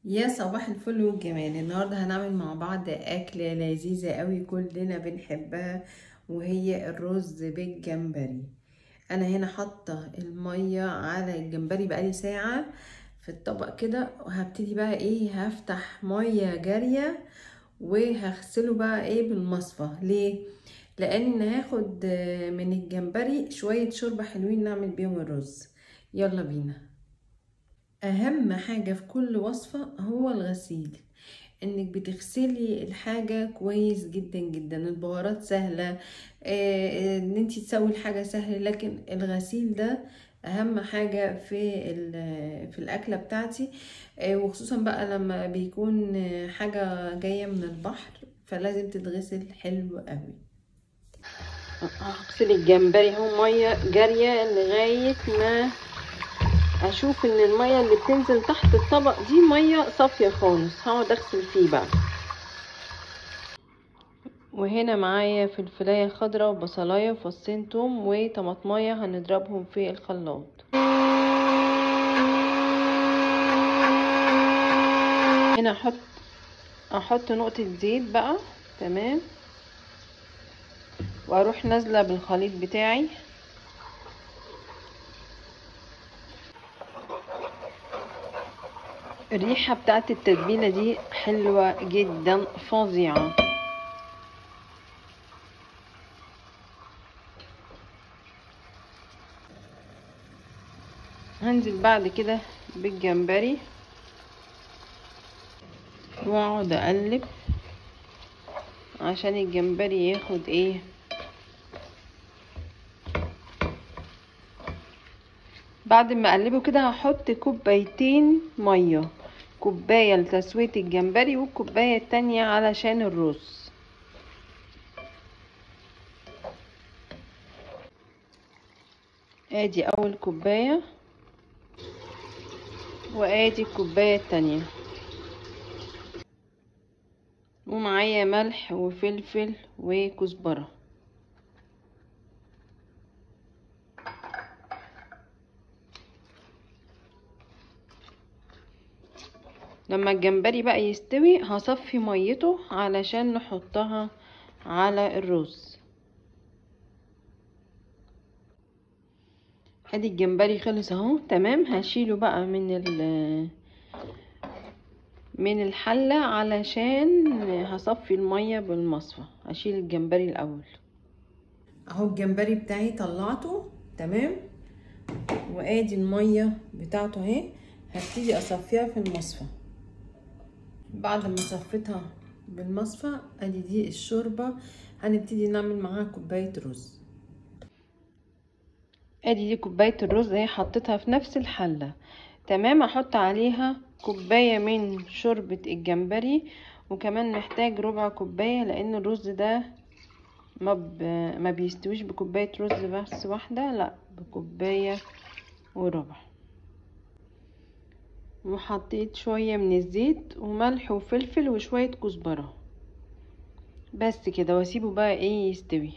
يا صباح الفل والجمال. النهارده هنعمل مع بعض اكله لذيذه قوي كلنا بنحبها، وهي الرز بالجمبري. انا هنا حاطه الميه على الجمبري بقالي ساعه في الطبق كده، وهبتدي بقى هفتح ميه جاريه وهغسله بقى بالمصفى. ليه؟ لان هاخد من الجمبري شويه شوربه حلوين نعمل بيهم الرز. يلا بينا. اهم حاجة في كل وصفة هو الغسيل، انك بتغسلي الحاجة كويس جدا جدا. البهارات سهلة، ان انتي تسوي الحاجة سهل، لكن الغسيل ده اهم حاجة في الاكلة بتاعتي. وخصوصا بقى لما بيكون حاجة جاية من البحر، فلازم تتغسل حلو قوي. هغسل الجمبري اهو مية جارية لغاية ما اشوف ان الميه اللي بتنزل تحت الطبق دي ميه صافيه خالص. هقعد اغسل فيه بقى. وهنا معايا فلفلايه خضراء وبصلايه وفصين توم وطماطمايه هنضربهم في الخلاط. هنا احط نقطه زيت بقى. تمام. واروح نازله بالخليط بتاعي. الريحه بتاعت التتبيله دي حلوه جدا، فظيعه. هنزل بعد كده بالجمبري واقعد اقلب عشان الجمبري ياخد بعد ما اقلبه كده هحط كوبايتين ميه، كوبايه لتسويه الجمبري والكوبايه التانية علشان الرز. ادي اول كوبايه وادي الكوبايه التانية، ومعايا ملح وفلفل وكزبره. لما الجمبري بقى يستوي هصفي ميته علشان نحطها على الرز. ادي الجمبري خلص اهو. تمام. هشيله بقى من الحلة علشان هصفي المية بالمصفى. هشيل الجمبري الاول اهو. الجمبري بتاعي طلعته. تمام. وادي المية بتاعته اهي. هبتدي اصفيها في المصفى. بعد ما صفيتها بالمصفى ادي دي الشوربة، هنبتدي نعمل معاها كوباية رز. ادي دي كوباية الرز اهي، حطيتها في نفس الحلة. تمام. احط عليها كوباية من شوربة الجمبري، وكمان محتاج ربع كوباية لان الرز ده ما بيستويش بكوباية رز بس واحدة، لا بكوباية وربع. وحطيت شوية من الزيت وملح وفلفل وشوية كزبرة بس كده، واسيبه بقى يستوي.